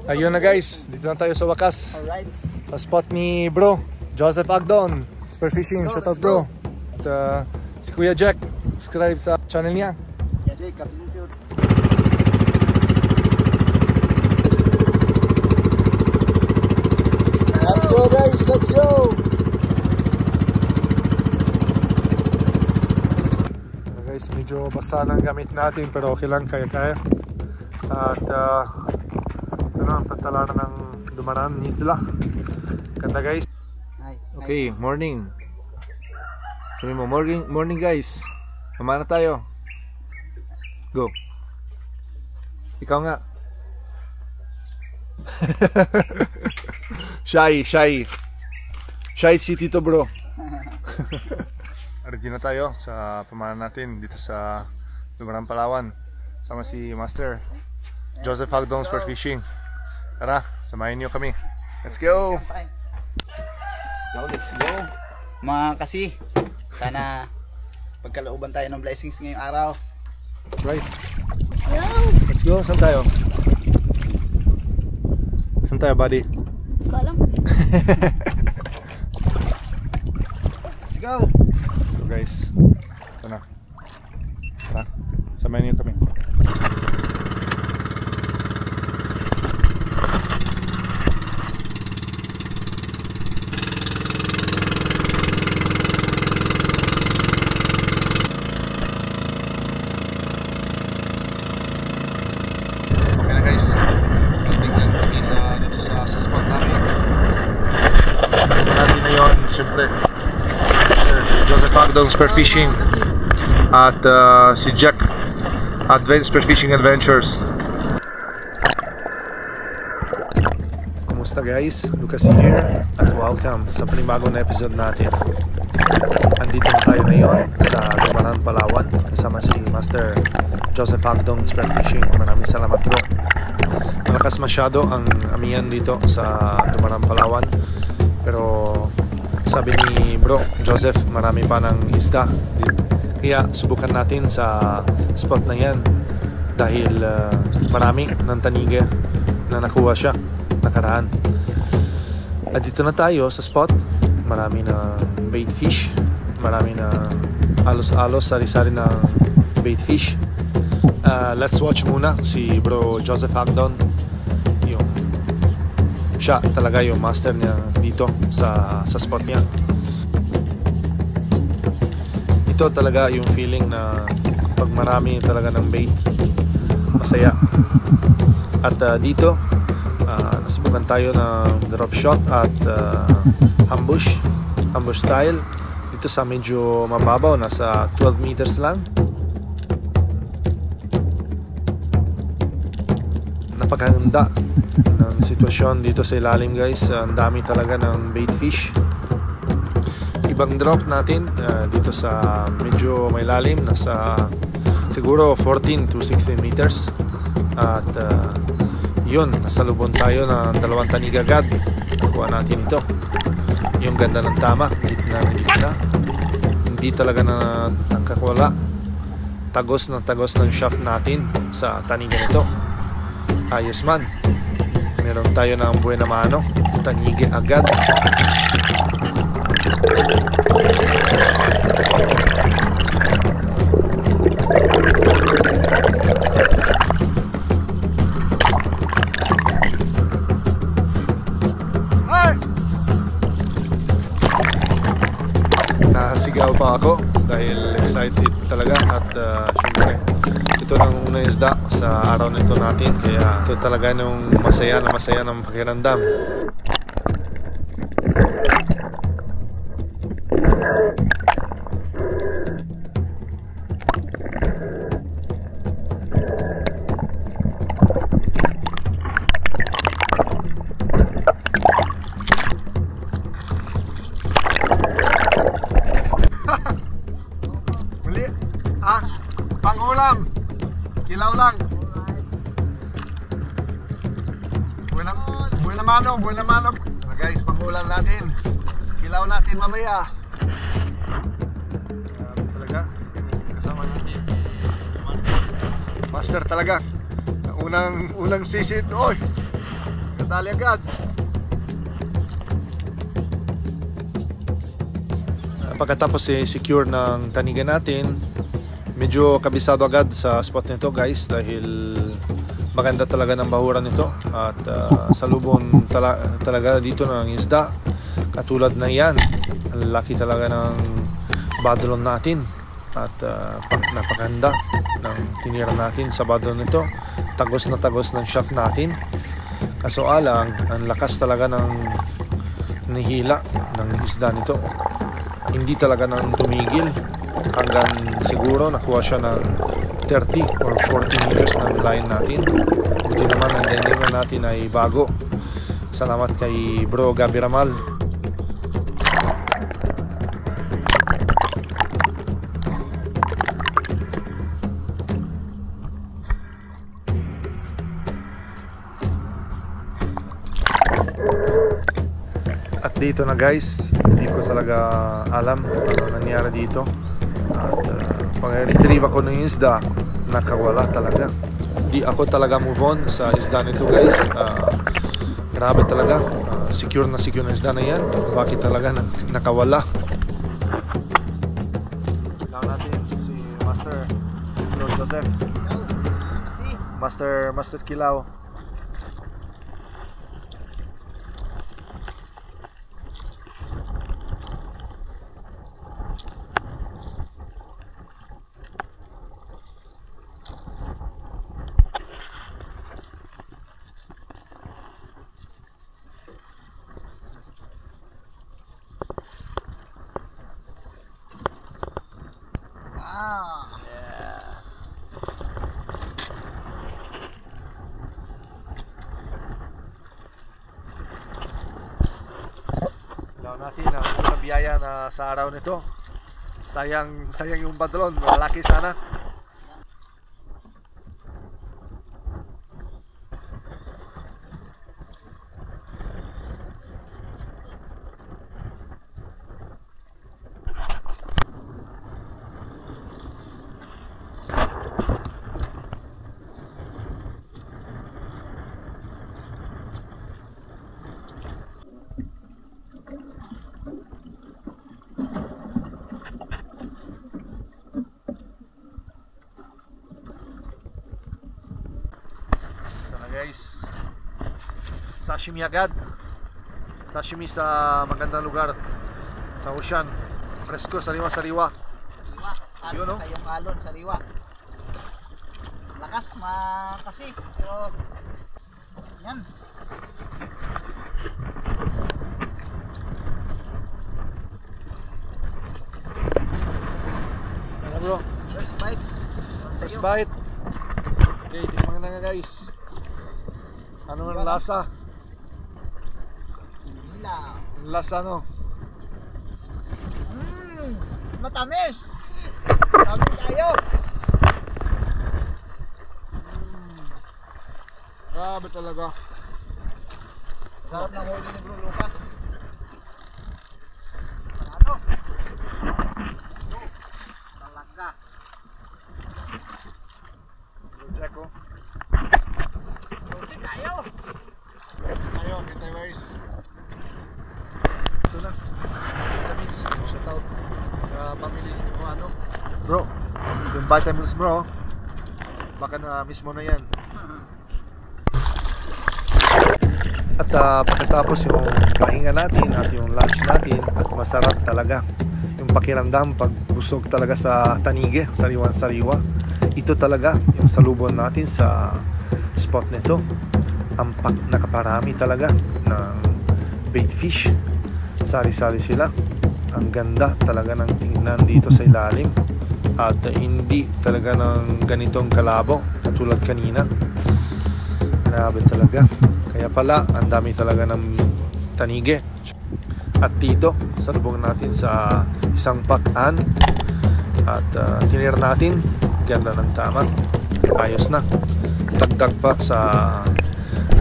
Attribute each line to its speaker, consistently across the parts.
Speaker 1: Ayun na guys, dito na tayo sa wakas.
Speaker 2: Alright.
Speaker 1: Sa spot ni bro, Joseph Agdon, Spearfishing, shoutout bro. At si Kuya Jack, subscribe sa channel niya.
Speaker 2: Jake, kapitid siya.
Speaker 1: Let's go guys, let's go! So guys, medyo basa ng gamit natin pero okay lang, kaya-kaya. At ang pantalaran ng dumaraan ni sila. Ganda guys. Okay, morning. Sabi mo, morning guys. Kumana tayo. Go. Ikaw nga. Shy si Tito bro. Ready na tayo sa pamana natin dito sa Dumarang, Palawan. Sama si Master Joseph Agdon Spearfishing. Tara, samahin niyo kami. Let's go!
Speaker 2: Let's go. Mga kasi, sana pagkalooban tayo ng blessings ngayong araw.
Speaker 1: Right. Let's go. Saan tayo? Saan tayo, buddy?
Speaker 3: Ko alam.
Speaker 2: Let's go.
Speaker 1: So guys, ito na. Tara, samahin niyo kami. Siyempre Joseph Agdon Spearfishing at si Jack Spearfishing Adventures. Kumusta guys? Lucas here at welcome sa panibagong episode natin. Andito na tayo ngayon sa Dumarang, Palawan kasama si Master Joseph Agdon Spearfishing. Maraming salamat bro. Malakas masyado ang amihan dito sa Dumarang, Palawan, pero sabi ni bro Joseph, marami pa ng isda, kaya subukan natin sa spot na yan dahil marami ng taniga na nakuha siya nakaraan. At dito na tayo sa spot, marami na bait fish, marami na alos-alos, sari-sari na bait fish. Let's watch muna si bro Joseph Agdon. Siya talaga yung master niya dito sa spot niya. Ito talaga yung feeling na pag marami talaga ng bait, masaya. At dito nasubukan tayo ng drop shot at ambush style dito sa medyo mababaw, nasa 12 meters lang. Napakaganda ng sitwasyon dito sa ilalim guys. Ang dami talaga ng bait fish. Ibang drop natin dito sa medyo may lalim, nasa siguro 14 to 16 meters. At yun, nasa lubon tayo ng 2 taniga agad. Nakuha natin ito. Yung ganda ng tama, gitna. Hindi talaga na nakakawala. Tagos ng shaft natin sa taniga nito. Ayos man. Meron tayo ng buena mano, tanigi agad. Nasigaw pa ako dahil excited talaga at syempre ito ng unang isda sa araw nito natin, kaya ito talaga nung masaya ng pakiramdam. Muli, pangulam, kilaw lang. Buena mano. Guys, pangulam natin. Kilaw natin mamaya. Talaga, kasama natin master talaga. Unang sisit. Oy, Dali agad. Pagkatapos secure ng tanigan natin, medyo kabisado agad sa spot nito guys, dahil maganda talaga ng bahuran nito at salubon talaga dito ng isda katulad na yan. Ang laki talaga ng badlon natin at napakaganda ng tinira natin sa badlon nito. Tagos na tagos ng shaft natin, kaso alang ang lakas talaga ng nihila ng isda nito. Hindi talaga nang tumigil hanggang siguro nakuha siya ng 30 or 40 meters ng line natin. Buti naman ang landingan natin ay bago. Salamat kay Bro Gabi Ramal. At dito na guys, hindi ko talaga alam ano nangyari dito. At pag-retrieve ako ng isda, nakawala talaga. Di ako talaga move on sa isda nito guys. Grabe talaga. Secure na isda na yan. Bakit talaga nakawala? Lang natin si Master Joseph. Master Kilaw. Natin ang biyaya na sa araw nito. Sayang yung badlon, malaki sana. Guys, sashimi agad. Sashimi sa magandang lugar sa ocean. Presko, sariwa-sariwa.
Speaker 2: Yun, no? Yung alon, sariwa. Lakas, kasi. Pero, yan.
Speaker 1: Ano bro?
Speaker 2: First bite.
Speaker 1: First bite. Okay, tingnan na nga guys. Ano ang lasa? Ang lasa no?
Speaker 2: Matamis! Matamis tayo!
Speaker 1: Grabe talaga.
Speaker 2: Sarap ng huli ni Bro Luca. Ano? Talaga.
Speaker 1: Check ko. Tayo, kita guys. Ito na. Vitamins. Shout out pamili ko ano. Bro, yung vitamins bro. Baka na mismo na yan. At pagkatapos yung pahinga natin at yung lunch natin, at masarap talaga yung pakiramdam pag busog talaga sa tanige, sariwan-sariwa. Ito talaga yung salubon natin sa spot nito. Ang nakaparami talaga ng bait fish. Sari-sari sila. Ang ganda talaga ng tingnan dito sa ilalim. At hindi talaga ng ganitong kalabo katulad kanina. Grabe talaga. Kaya pala ang dami talaga ng tanige. At dito salubong natin sa isang pakan. At tinira natin. Ganda ng tama. Ayos na. Dagdag pa sa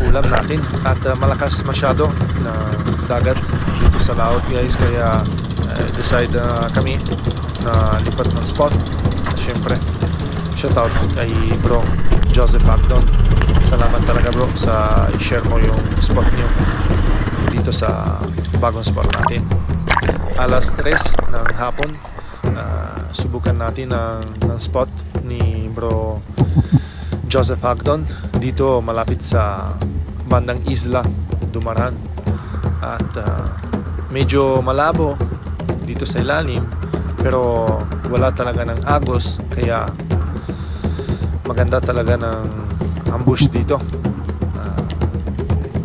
Speaker 1: ulam natin. At malakas masyado na dagat dito sa laot guys. Kaya decide kami na lipat ng spot. Siyempre shoutout kay Bro Joseph Agdon. Salamat talaga bro sa i-share mo yung spot nyo dito sa bagong spot natin. Alas 3 ng hapon, subukan natin ng spot ni bro Joseph Hagdon dito malapit sa bandang Isla Dumaran. At medyo malabo dito sa ilalim, pero wala talaga ng agos, kaya maganda talaga ng ambush dito.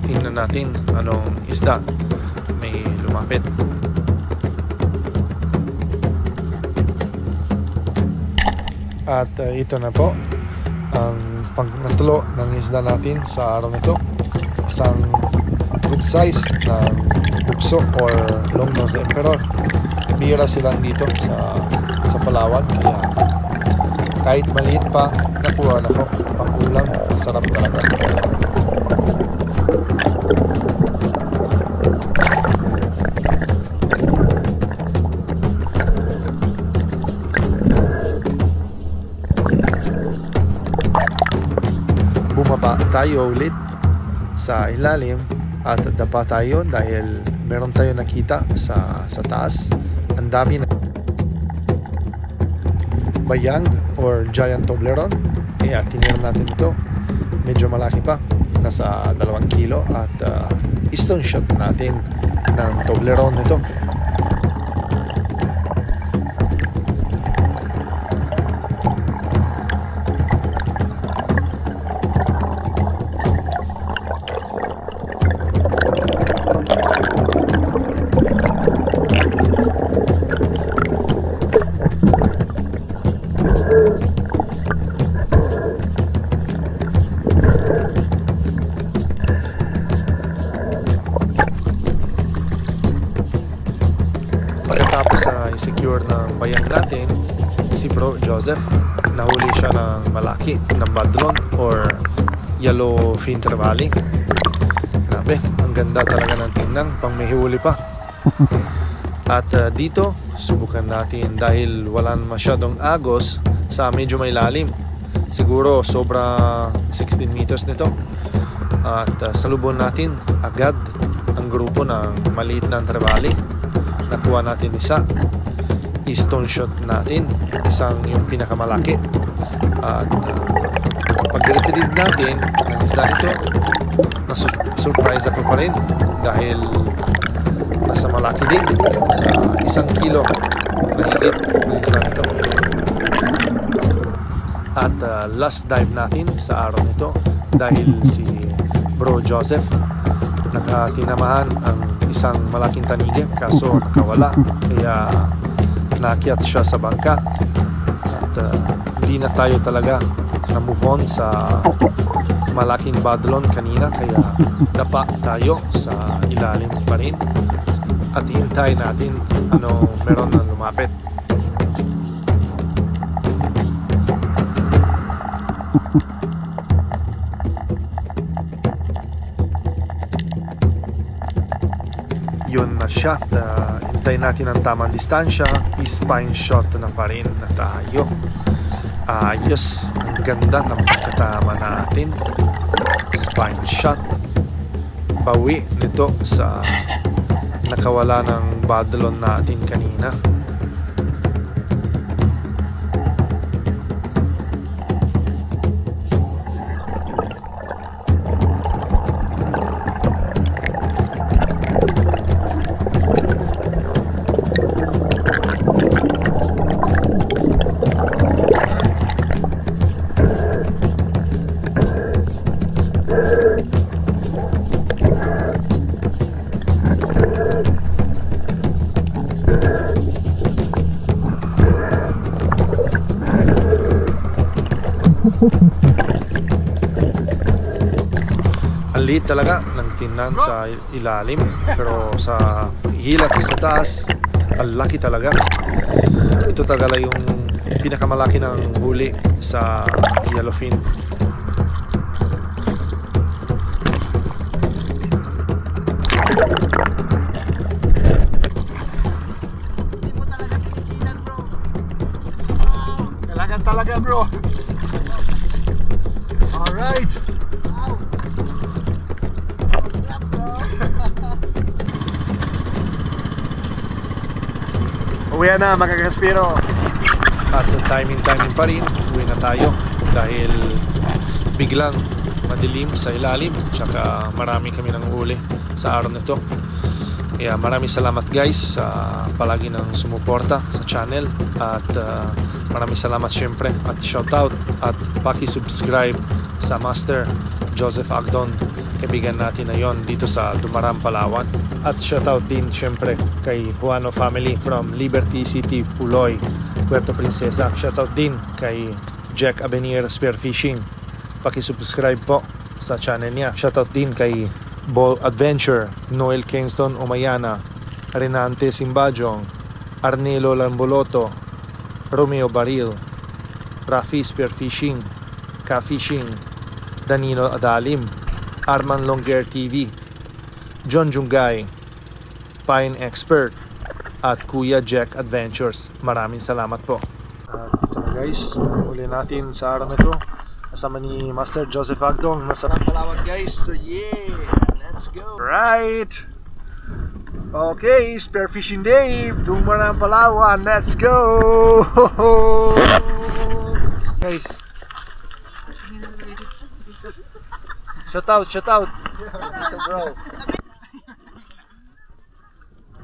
Speaker 1: Tingnan natin anong isda may lumapit. At ito na po ang pangatlo ng isda natin sa araw nito. Isang good size ng bukso or long nose emperor. Bira silang dito sa Palawan, kaya kahit maliit pa, nakuha na ko pang-ulam. Masarap talaga. Bumaba tayo ulit sa ilalim at dapa tayo dahil meron tayo nakita sa taas. Ang dami na bayang or giant Toblerone, kaya tinira natin ito. Medyo malaki pa, nasa 2 kilo, at stone shot natin ng Toblerone ito. Pagkatapos i-secure ng bayang natin, si Bro Joseph, nahuli siya ng malaki ng badlon or yellowfin trevally. Grabe, ang ganda talaga ng tingnan, pang may huli pa. At dito, subukan natin dahil wala masyadong agos sa medyo may lalim. Siguro sobra 16 meters nito. At salubon natin agad ang grupo ng maliit na trevally. Nakuha natin isa, stone shot natin, isang yung pinakamalaki. At pag-retrieve natin ang isda nito, na-surprise ako pa rin dahil nasa malaki din, sa 1 kilo na higit ang isda nito. At last dive natin sa araw nito dahil si Bro Joseph nakatinamahan ang isang malaking tanige, kaso nakawala, kaya naakyat siya sa bangka. At hindi na tayo talaga na move on sa malaking badlon kanina, kaya dapa tayo sa ilalim pa rin at hintay natin ano meron na lumapit. Yun na siya. Hintayin natin ang tamang distansya. Spine shot na pa rin na tayo. Ayos. Ang ganda ng pagkatama natin. Spine shot. Bawi nito sa nakawala ng badlon natin kanina. Ang liit talaga ng tingnan sa ilalim, pero sa hilat sa taas, ang laki talaga. Ito talaga yung pinakamalaki ng huli sa yellowfin.
Speaker 2: Talaga bro. Alright.
Speaker 1: Uwi na mga Kaspiro. At timing pa rin, uwi na tayo dahil biglang madilim sa ilalim, tsaka marami kami nang uli sa araw nito. Kaya maraming salamat guys sa palagi ng sumuporta sa channel, at maraming salamat syempre at shoutout at paki-subscribe sa Master Joseph Agdon, kaibigan natin na yon dito sa Dumaran, Palawan. At shoutout din syempre kay Juano family from Liberty City, Puloy, Puerto Princesa. Shoutout din kay Jack Abenier Spearfishing, paki-subscribe po sa channel niya. Shoutout din kay Ball Adventure, Noel Kingston Umayana, Renante Simbajong, Arnelo Lamboloto, Romeo Baril, Rafi Spearfishing, Ka-Fishing, Danilo Adalim, Arman Longer TV, John Jungay, Pine Expert, at Kuya Jack Adventures. Maraming salamat po. At ito na guys, uli natin sa araw na ito kasama ni Master Joseph Agdong. Masarap Palawan guys, so yeah, let's go. Right, okay, Spearfishing Day, Dumaran, Palawan, let's go. Guys, shout out bro.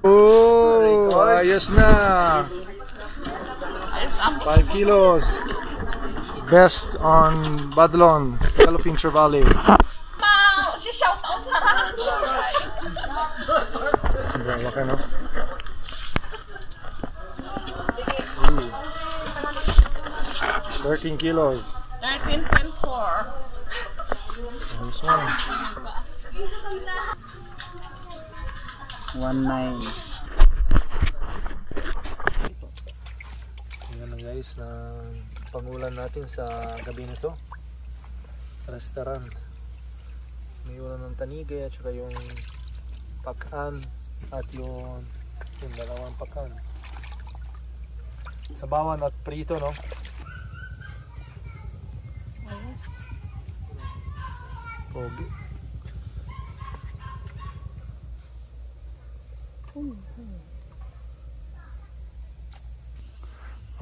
Speaker 1: Oh, ayos na. 5 kilos. Best on Badlon, Fincher Valley.
Speaker 3: Si shout out na lang.
Speaker 1: Wala ka no? 13 kilos.
Speaker 3: 13.4.
Speaker 1: Ayos mo.
Speaker 2: 19.
Speaker 1: Yan na guys, na pangulan natin sa gabi nito. Restaurant. May ulam ng tanigay at saka yung pakan at yung dalawang pakan. Sabawan at prito, no? Pogi.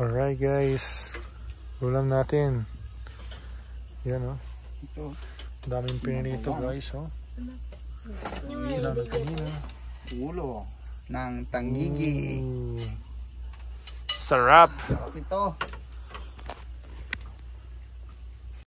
Speaker 1: Alright guys, ulam natin. Yan oh.
Speaker 2: Ito.
Speaker 1: Daming pinito guys oh. Kailangan kanina.
Speaker 2: Ulo ng tangigi.
Speaker 1: Sarap.
Speaker 2: Sarap ito.